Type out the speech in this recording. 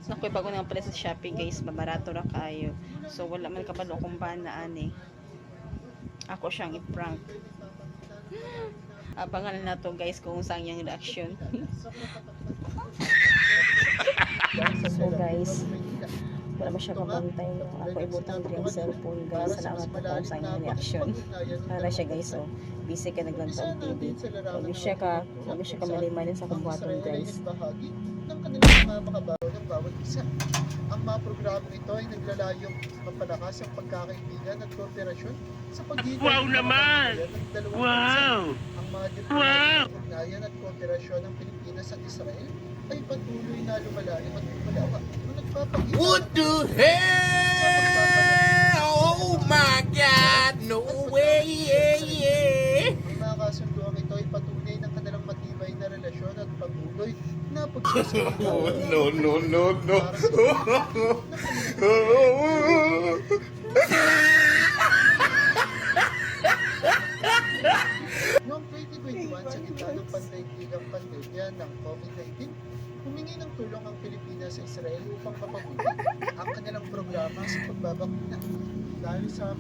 Nakoy bago nang pala sa Shopee guys, mabarato ra kayo. So wala man kabalo kung bana ani. Ako siyang i-prank. Abangan na to guys kung saan yung reaction. So guys, wala ba siya kabantay. Ako ibutang din ang cellphone guys. Salamat po kung saan yung reaction. Para siya guys, oh. Busy ka naglantaw TV. Huwag siya ka malimanin sa kumbuhaton guys. Ng kanilang mga makabaw ng bawat isa. Ang mga programang ito ay naglalayong mapalakas ang pagkakaibigan at kooperasyon sa pagitan ng dalawang bansa. Ang mga diplomatikong ugnayan at kooperasyon ng Pilipinas at Israel ay patuloy na lumalalim at lumalawak na nagpapakita. What the hell? Oh my God! No way! Ang mga kasunduang ito ay patunay ng kanilang matibay na relasyon at patuloy na pagsasalita. No. Noong 2021 sa gitna ng pandaigdigang pandemya ng COVID-19, humingi ng tulong ang Pilipinas sa Israel upang mapabuti ang kanilang programa sa pagbabakuna. Dahil sa